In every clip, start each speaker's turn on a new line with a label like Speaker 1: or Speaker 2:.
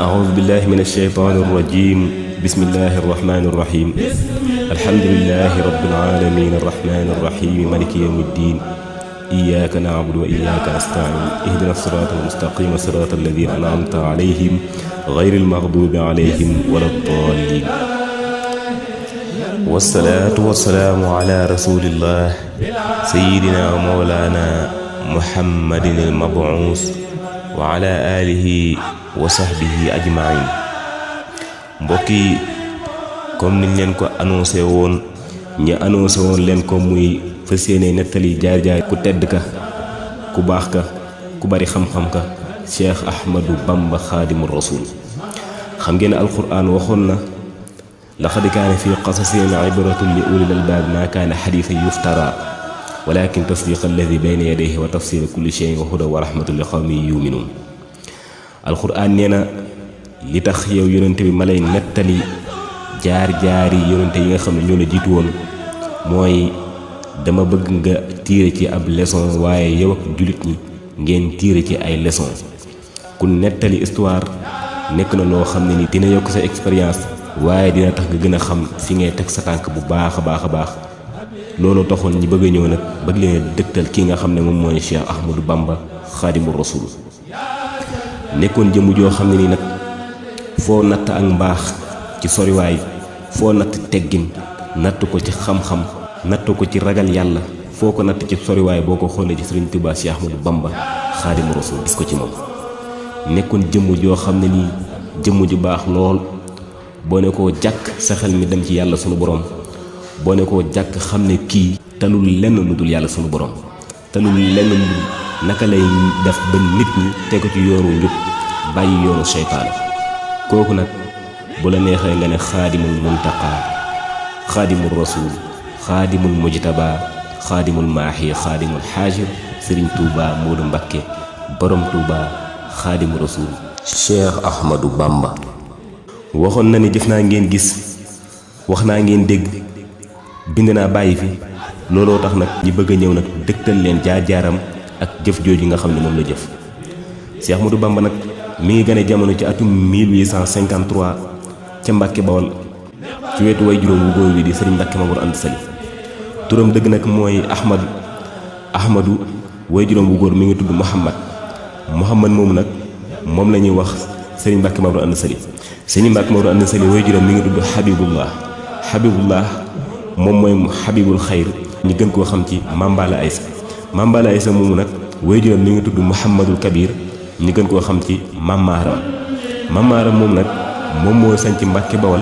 Speaker 1: أعوذ بالله من الشيطان الرجيم بسم الله الرحمن الرحيم الحمد لله رب العالمين الرحمن الرحيم مالك يوم الدين إياك نعبد وإياك نستعين اهدنا الصراط المستقيم صراط الذين أنعمت عليهم غير المغضوب عليهم ولا الضالين والصلاة والسلام على رسول الله سيدنا ومولانا محمد المبعوث وعلى آله وصحبه أجمعين mbokki comme niñ leen ko annoncé woon ñi annoncé woon leen ko muy fas yéene nettali jaar-jaar ku tedd ka ku baax ka ku bari xam-xam ka Cheikh Ahmadou Bamba Xaadimu Rasuul xam ngeen alquran waxoon na laqad kaana fi qasasihim ibratun li ulil albaab maa kaana xadiisan yuftara walakin tasdiqa alladi bayna yadayhi wa tafsira kulli shay'in wa hudan wa rahmatan li qawmin yuminuun alquran nee na li tax yow yonente bi ma lay nettali jaar-jaari yonente yi nga xam ne ñoo la jiitu woon mooy dama bëgg nga tiire ci ab leçon waaye yow ak jullit ñi ngeen tiire ci ay leçon ku nettali histoire nekk na loo xam ne ni dina yokk sa expérience waaye dina tax nga gën a xam fi ngay teg sa tànk bu baax a baax a baax loolu taxoon ñi bëgg a ñëw nag bëgg leen dëgtal kii nga xam ne moom mooy Cheikh Ahmadou Bamba Xaadimu Rasuul nekkoon jëmm joo xam ne nii nag foo natt ak mbaax ci soriwaay foo natt teggin natt ko ci xam-xam natt ko ci ragal yàlla foo ko natt ci soriwaay boo ko xoolee ci Sëriñ Tuubaa Cheikh Ahmadou Bamba Xaadimu Rasuul gis ko ci moom nekkoon jëmm joo xam ne nii jëmm ju baax lool boo ne koo jàkk sa xel mi dem ci yàlla sunu borom boo ne koo jàkk xam ne kii talul lenn lu dul yàlla sunu borom talul lenn lu dul naka lay def ba nit ñi teg ko ci yoonu njub bàyyi yoonu seytaane kooku nag bu la neexee nga ne xaadimul muntaqaa xaadimul rasuul xaadimul mujtabaa xaadimul maaxi xaadimul xaajir Sëriñ Tuubaa Moodu Mbakke borom Tuubaa xaadimu rasuul Cheikh Ahmadou Bamba waxoon na ni jëf naa ngeen gis wax naa ngeen dégg bind naa bàyyi fi looloo tax nag ñi bëgg a ñëw nag dëgtal leen jaar-jaaram ak jëf jooju nga xam ne moom la jëf Cheikh Ahmadou Bamba nag mi ngi gane jamono ci atum 1853 ca Mbàkke Bawol ci wetu way juróom wu góor wi di Sëriñ Mbàkke Mamoor Anta Sali turam dëgg nag mooy Ahmadou way juróom wu góor mi ngi tudd Muhammad moomu nag moom la ñuy wax Sëriñ Mbàkke Mamoor Anta Sali Sëriñ Mbàkke Mamoor Anta Sali way juróom mi ngi tudd Habibullah moom mooy Habibul Xayr ñu gën koo xam ci Mambala Aysa moomu nag way juróom mi ngi tudd Muhammadul Kabir ñu gën koo xam ci Mamaaram moom nag moom moo sañ ci Mbàkke Bawol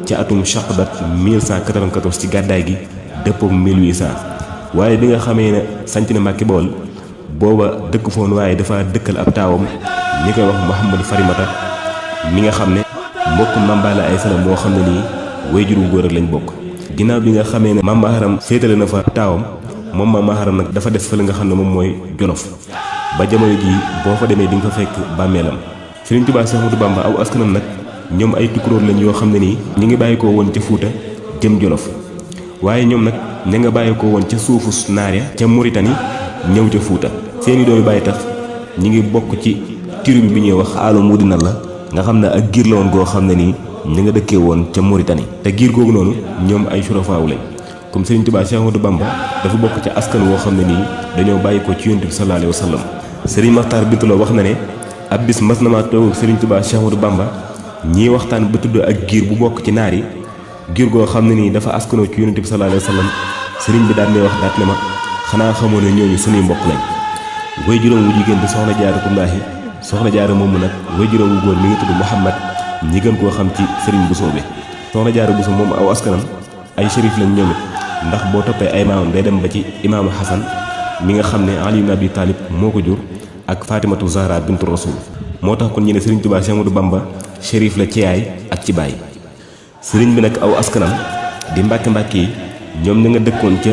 Speaker 1: ci atum Shaqbat 1194 ci gàddaay gi dëppook 1800 waaye bi nga xamee ne sañc na Mbàkke Bawol booba dëkk foon waaye dafa dëkkal ab taawam ñi koy wax Mouhamadou Farimata mi nga xam ne mbokk Mambala Aysa la moo xam ne nii way juru góor ak lañ bokk ginnaaw bi nga xamee ne Mamaaram féetale na fa taawam moom Mamaaram nag dafa des fa la nga xam ne moom mooy Jolof ba jamono jii boo fa demee di nga fa fekk bàmmeelam Sëriñ Tuubaa Cheikh Ahmadou Bamba aw askanam nag ñoom ay tukulóor lañ yoo xam ne nii ñi ngi bàyyi ko woon ca Fuuta jëm Jolof waaye ñoom nag ña nga bàyyi ko woon ca suufu naar ya ca Mauritanie ñëw ca Fuuta seeni doomi bàyyi tax ñi ngi bokk ci tribu bi ñuy wax Aalo Mudina la nga xam ne ak giir la woon goo xam ne nii ñi nga dëkkee woon ca Mauritanie te giir googu noonu ñoom ay surafaawu lañ comme Sëriñ Tuubaa Cheikh Ahmadou Bamba dafa bokk ca askan woo xam ne nii dañoo bàyyi ko ci Yonent bi sallallahu alayhi wa sallam Sëriñ Maxtaar Bintaloo wax na ne ab bis mas na maa toog ak Sëriñ Tuubaa Cheikh Ahmadou Bamba ñii waxtaan ba tudd ak giir bu bokk ci naar yi giir goo xam ne nii dafa askanoo ci Yonent bi sallallahu alayhi wa sallam sëriñ bi daal may wax daat ne ma xanaa xamoo ne ñooñu suñuy mbokk lañ way juróom wu jigéen di soxna Jaara moomu nag way juróom wu góor mi ngi tudd Muhammad ñi gën koo xam ci Sëriñ Buso bi soxna Jaara Buso moom aw askanam ay shérif lañ ñoom it ndax boo toppee ay maamam day dem ba ci imaamu Hasan mi nga xam ne Ali ibn Abi Talib moo ko jur ak Fatimatu Zahra bintu Rasul moo tax kon ñu ne Sëriñ Tuubaa Cheikh Ahmadou Bamba shérif la ci yaay ak ci baay sëriñ bi nag aw askanam di mbàkke yi ñoom ña nga dëkkoon ca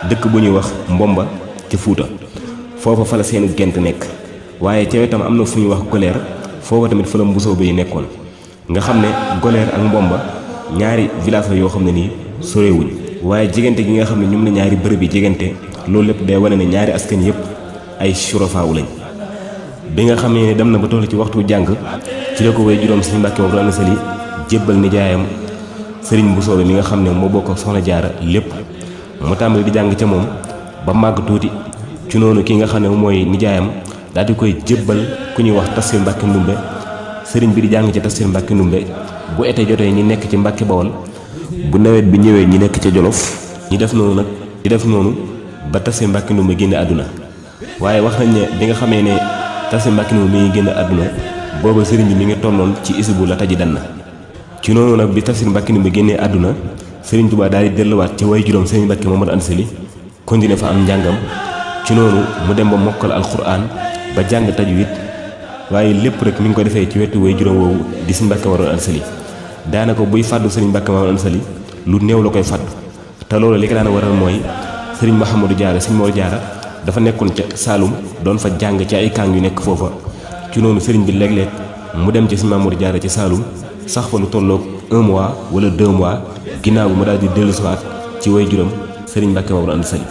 Speaker 1: dëkk bu ñuy wax Mbomba ca Fuuta foofa fa la seenu gent nekk waaye ca wetam am na fu ñuy wax Goleer foofa tamit fa la Mbusoobe yi nekkoon nga xam ne Goleer ak Mbomba ñaari village la yoo xam ne nii sorewuñ waaye jegante gi nga xam ne ñoom la ñaari bërëb yi jegante loolu lépp day wane ne ñaari askan yëpp ay surafaawu lañ. bi nga xamee ne dem na ba toll ci waxtu jàng ci la ko way juróom Sëriñ Mbàkke Mor Anta Sali jébbal nijaayam sëriñ bu soobe mi nga xam ne moo bokk ak Soxna Jaara lépp mu tàmbali di jàng ca moom ba màgg tuuti. ci noonu ki nga xam ne mooy nijaayam daal di koy jébbal ku ñuy wax Tafsir Mbàkke Ndumbe. sëriñ bi di jàng ci Tafsir Mbàkke Ndumbe bu été jotee ñi nekk ci Mbàkke Bawol bu nawet bi ñëwee ñi nekk ca Jolof ñi def noonu ba Tafsir Mbàkke Ndumbe génne àdduna. waaye wax nañ ne bi nga xamee ne Tafsir Mbàkke Ndumbe mi ngi génn àdduna booba sëriñ bi mi ngi tolloon ci isbu la taji dan na ci noonu nag bi Tafsir Mbàkke Ndumbe génnee àdduna sëriñ Tuubaa daal di delluwaat ci way juróom Sëriñ Mbàkke Mor Anta Sali continué fa am njàngam. ci noonu mu dem ba mokkal alxuraan ba jàng tajwid waaye lépp rek mi ngi ko defee ci wetu way juróom woowu di Sëriñ Mbàkke Mor Anta Sali daanaka buy fàddu Sëriñ Mbàkke Mor Anta Sali lu néew la koy fàddu te loolu li ko daan waral mooy Sëriñ Mahamadou Diarra Sëriñ Mor Diarra dafa nekkoon ca Saalum doon fa jàng ci ay kàng yu nekk foofa. ci noonu sëriñ bi léeg-léeg mu dem ci Sëriñ Mahamadou Diarra ci Saalum sax fa lu tolloog 1 mois wala 2 mois ginnaaw bi mu daal di dellusiwaat ci way juróom Sëriñ Mbàkke Mor Anta Sali.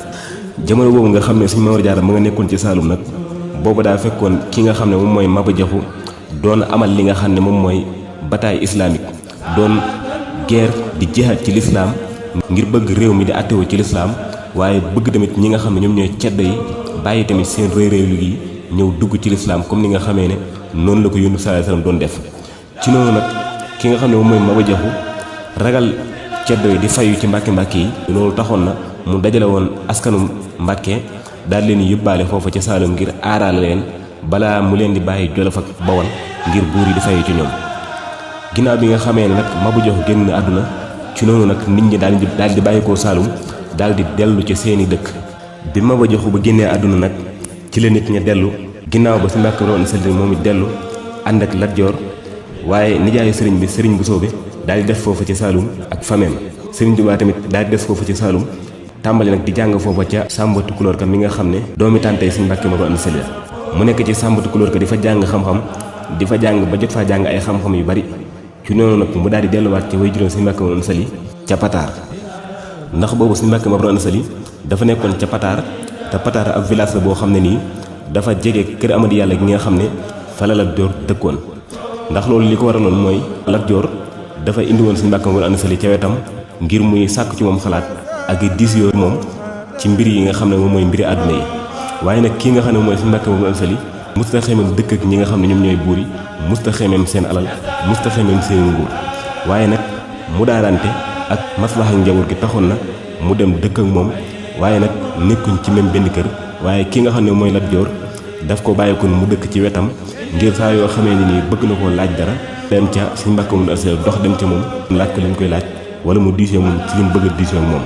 Speaker 1: jamono boobu nga xam ne Sëriñ Mahamadou Diarra ma nga nekkoon ci Saalum nag boobu daa fekkoon ki nga xam ne moom mooy Maba Jaxu doon amal li nga xam ne moom mooy bataille islamique doon guerre di jihaad ci lislaam ngir bëgg réew mi di àttewu ci lislaam waaye bëgg tamit ñi nga xam ne ñoom ñooy ceddo yi bàyyi tamit seen réew yi ñëw dugg ci lislaam comme ni nga xamee ne noonu la ko Yonent bi sallallaahu alayhi wa sallam doon def. ci noonu nag ki nga xam ne moom mooy Maba Jaxu ragal ceddo yi di fayu ci mbàkke yi loolu taxoon na mu dajale woon askanu Mbàkke daal leen yóbbaale foofu ca Saalum ngir aaraale leen balaa mu leen di bàyyi Jolof ak Bawol ngir buur yi di fayu ci ñoom. ginnaaw bi nga xamee ne nag Maba Jaxu génn na àdduna ci noonu nag nit ñi daal di bàyyi koo Saalum daal di dellu ci seeni dëkk. bi Maba Jaxu ba génnee àdduna nag ci la nit ña dellu ginnaaw ba Sëriñ Mbàkke Mor Anta Sali moom it dellu ànd ak Lat Joor waaye nijaayu sëriñ bi sëriñ bu soobe daal di def foofu ci Saalum ak fameem. Sëriñ Tuubaa tamit daal di des foofu ci Saalum tàmbali nag di jàng foofa ca Sàmba Tukulóor Ka mi nga xam ne doomi tàntey Sëriñ Mbàkke Mor Anta Sali mu nekk ci Sàmba Tukulóor Ka di fa jàng xam-xam di fa jàng ba jot faa jàng ay xam-xam yu bari. ci noonu nag mu daal di delluwaat ci way juróom Sëriñ Mbàkke Mor Anta Sali ca Pataar ndax boobu Sëriñ Mbàkke Mor Anta Sali dafa nekkoon ca Pataar te Pataar ab village la boo xam ne nii dafa jege kër Amady Yàlla gi nga xam ne fa la Lat Joor dëkkoon. ndax loolu li ko waraloon mooy Lat Joor dafa indi woon Sëriñ Mbàkke Mor Anta Sali ca wetam ngir muy sàkk ci moom xalaat ak diis yoo moom ci mbir yi nga xam ne moom mooy mbiri àdduna yi. waaye nag kii nga xam ne mooy Sëriñ Mbàkke Mor Anta Sali musta xemeem dëkk ak ñi nga xam ne ñoom ñooy buur yi musta xemeem seen alal musta xemeem seen nguur waaye nag mu daarante ak maslaxa njaboot gi taxoon na mu dem dëkk ak moom waaye nag nekkuñ ci même benn kër. waaye ki nga xam ne mooy Lat Joor daf ko bàyyi ko mu dëkk ci wetam ngir saa yoo xamee ni nii bëgg na koo laaj dara dem ca Sëriñ Mbàkke Mor Anta Sali dox dem ca moom laaj ko li ñu koy laaj wala mu diisoo moom ci li mu bëgg a diisoo ak moom.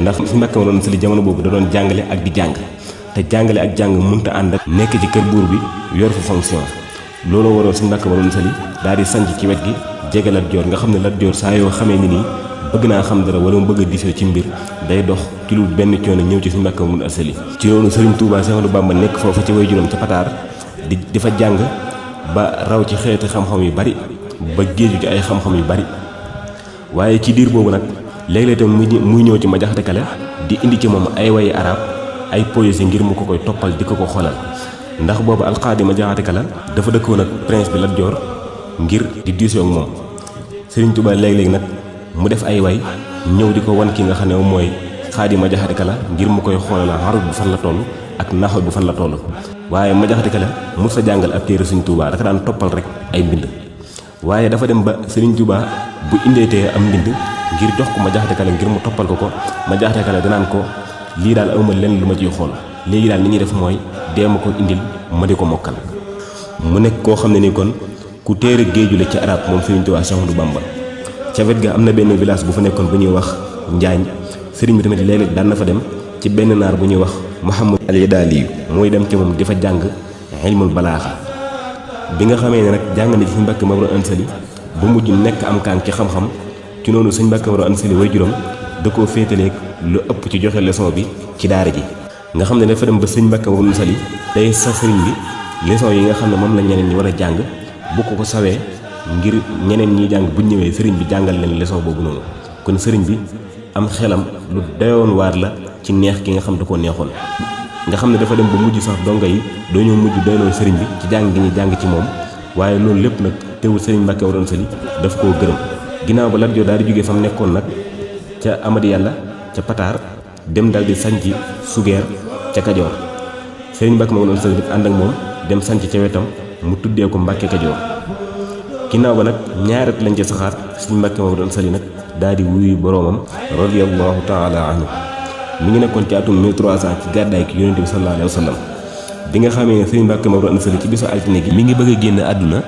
Speaker 1: ndax Sëriñ Mbàkke Mor Anta Sali jamono boobu da doon jàngale ak di jàng te jàngale ak jàng mënta ànd ak nekk ci kër buur bi yor fa fonction looloo waroon Sëriñ Mbàkke Mor Anta Sali daal di sanc ci wet gi jege Lat Joor nga xam ne Lat Joor saa yoo xamee ni nii bëgg naa xam dara wala mu bëgg a diisoo ci mbir day dox ci lu benn coono ñëw ci Sëriñ Mbàkke Mor Anta Sali. ci noonu Sëriñ Tuubaa Séex Ahmadu Bamba nekk foofu ci way juróom ca Pataar di fa jàng ba raw ci xeeti xam-xam yu bari ba géeju ci ay xam-xam yu bari waaye ci diir boobu nag léeg-léeg tam muy ñëw ci Ma Jaxate Kala di indi ci moom ay wayi arab ay poésie ngir mu ko koy toppal di ko xoolal ndax boobu alxaadi Ma Jaxate Kala dafa dëkkoon ak prince bi Lat Joor ngir di diisoo ak moom. Sëriñ Tuubaa léeg-léeg nag mu def ay way ñëw di ko wan ki nga xam ne moom mooy xaadi Ma Jaxate Kala ngir mu koy xoolal arab bu fan la toll ak naxu bu fan la toll. waaye Ma Jaxate Kala mu sa jàngal ab téere Sëriñ Tuubaa dafa daan toppal rek ay mbind waaye dafa dem ba Sëriñ Tuubaa bu indeetee am mbind ngir jox ko Ma Jaxate Kala ngir mu toppal ko Ma Jaxate Kala danaan ko lii daal awma lenn lu ma ciy xool léegi daal li ñuy def mooy dee ma ko indil ma di ko mokkal. mu nekk koo xam ne ni kon ku téere géeju la ci arab moom Sëriñ Tuubaa Séex Ahmadu Bamba. ca wet ga am na benn village bu fa nekkoon bu ñuy wax Njaañ sëriñ bi tamit léeg-léeg daan na fa dem ci benn naar bu ñuy wax Muhammad al Yadaali mooy dem ci moom di fa jàng ilmul balaaxa. bi nga xamee ne nag jàng na ci Sëriñ Mbàkke Mor Anta Sali ba mujj nekk am kaan ci xam-xam ci noonu Sëriñ Mbàkke Mor Anta Sali way juróom da koo féetaleeg lu ëpp ci joxe leçon bi ci daara ji nga xam ne dafa dem ba Sëriñ Mbàkke Mor Anta Sali day sa sëriñ bi leçon yi nga xam ne moom la ñeneen ñi war a jàng bu ko sawee ngir ñeneen ñiy jàng bu ñëwee sëriñ bi jàngal leen leçon boobu noonu kon sëriñ bi am xelam lu dayoon waar la ci neex ki nga xam da koo neexoon nga xam ne dafa dem ba mujj sax donga yi dañoo mujj doyloo sëriñ bi ci jàng gi ñu jàng ci moom waaye loolu lépp nag teewul sëriñ Mbàkke Mor Anta Sali daf koo gërëm ginnaaw ba Lat Joor daal di jógee fa mu nekkoon nag ca Amady Yàlla ca Pataar dem daal di sanc Sugeer ca Kajoor sëriñ Mbàkke Mor Anta Sali ànd ak moom dem sanc ca wetam mu tuddee ko Mbàkke Kajoor ginnaaw ba nag ñaaret lañ ca saxaar sëriñ Mbàkke Mor Anta Sali nag daal di wuyu boroomam radiyallahu taala anhu mi ngi nekkoon ci atum 1300 ci gàddaay ki yonente bi sallallahu alayhi wa sallam bi nga xamee ne sëriñ Mbàkke Mor Anta Sali ci bisu altine gi mi ngi bëgg a génn àdduna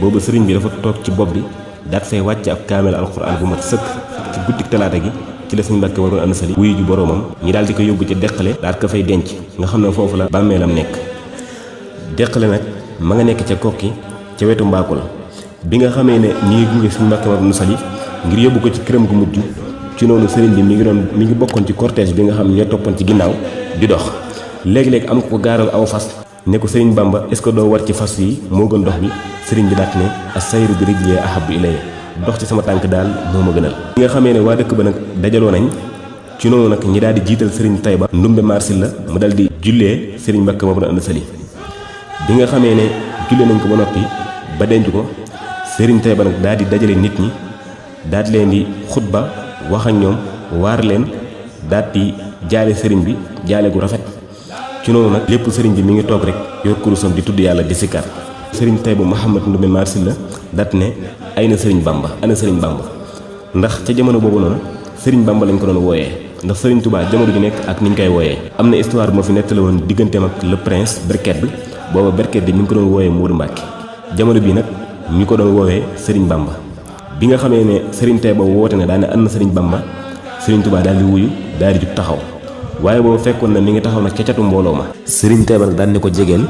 Speaker 1: boobu sëriñ bi dafa toog ci bopp bi daat fay wàcc ab kaamel alxuraan bu mat sëkk ci guddik talaata gi ci la sëriñ Mbàkke Mor Anta Sali wuyu ju boroomam ñi daal di ko yóbbu ca deqale daat ko fay denc nga xam ne foofu la bàmmeelam nekk deqale nag ma nga nekk ca kokki ca wetu Mbakol bi nga xamee ne ñi ngi gunge sëriñ Mbàkke Mor Anta Sali ngir yóbbu ko ci këram gu mujj ci noonu sëriñ bi mi ngi bokkoon ci cortège bi nga xam ne ñoo toppoon ci ginnaaw di dox léegi-léegi am ko gaaral aw fas ne ko sëriñ Bamba est-ce que doo war ci fas yi moo gën dox bi sëriñ bi daat ne as-sayru bi rijli ahabbu ilayya dox ci sama tànk daal moo ma gënal bi nga xamee ne waa dëkk ba nag dajaloo nañ ci noonu nag ñi daal di jiital sëriñ Tayba Ndumbe Marsil la mu dal di jullee sëriñ Mbàkke Mor Anta Sali bi nga xamee ne jullee nañ ko ba noppi ba denc ko sëriñ Tayba nag daal di dajale nit ñi daal di leen di xutba wax ak ñoom waar leen daal di jaale sëriñ bi jaale gu rafet ci noonu nag lépp sëriñ bi mi ngi toog rek yor kurusam di tudd yàlla di sikkar sëriñ Tayba Mouhamad Ndumbe Marsil la daat ne ay na sëriñ Bamba ana sëriñ Bamba ndax ca jamono boobu noonu sëriñ Bamba lañ ko doon wooyee ndax sëriñ Touba jamono ju nekk ak niñ koy wooyee am na histoire bu ma fi nettali woon digganteem ak le prince Berket bi booba Berket bi ñu ngi ko doon wooyee Moodu Mbàkke jamono bii nag ñu ko doon woowee sëriñ Bamba bi nga xamee ne sëriñ Tayba woote ne daane ana sëriñ Bamba sëriñ Touba daal di wuyu daal di jug taxaw waaye boobu fekkoon na mi ngi taxaw nag ca catu mbooloo ma sëriñ Tayba nag daan ne ko jegeel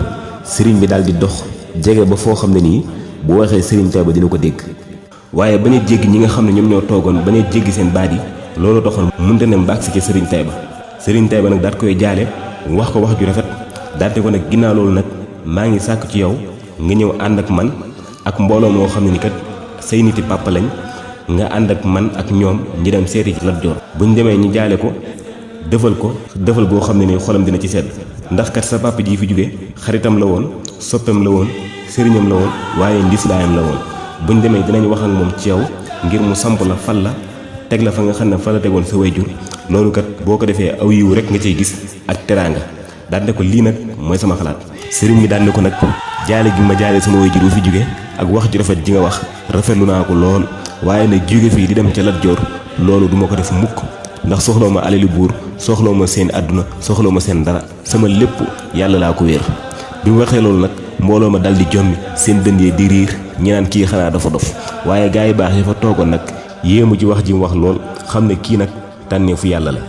Speaker 1: sëriñ bi daal di dox jege ba foo xam ne nii bu waxee sëriñ Tayba dina ko dégg waaye bañ a jéggi ñi nga xam ne ñoom ñoo toogoon bañ a jéggi seen baat yi loolu taxoon mënta ne mbàgg si ci sëriñ Tayba nag daat koy jaale wax ko wax ju rafet daate ko nag ginnaaw loolu nag maa ngi sàkk ci yow nga ñëw ànd ak man ak mbooloo moo xam ne ni kat say niti pàppa lañ nga ànd ak man ak ñoom ñi dem seeti ci Lat Joor buñ demee ñu jaale ko defal boo xam ne ni xolam dina ci sedd ndax kat sa papa ji fi jóge xaritam la woon soppeem la woon sëriñam la woon waaye ndislaayam la woon buñ demee dinañ wax ak moom ci yow ngir mu samp la fal la teg la fa nga xam ne fa la tegoon sa wayjur loolu kat boo ko defee aw yiw rek nga ciy gis ak teraanga daan ne ko lii nag mooy sama xalaat sëriñ mi daan ne ko nag jaale gi ma jaale sama wayjur bu fi jóge ak wax ju rafet ji nga wax rafetlu naa ko lool waaye nag jóge fii di dem ca Lat Joor loolu duma ko def mukk ndax soxloo ma alali buur soxloo ma seen àdduna soxloo ma seen dara sama lépp yàlla laa ko wéer bi mu waxee loolu nag mbooloo ma dal di jommi seen dënd yee di riir ñi naan kii xanaa dafa dof waaye gaa yi baax yi fa toogoon nag yéemu ci wax ji mu wax lool xam ne kii nag tànneefu yàlla la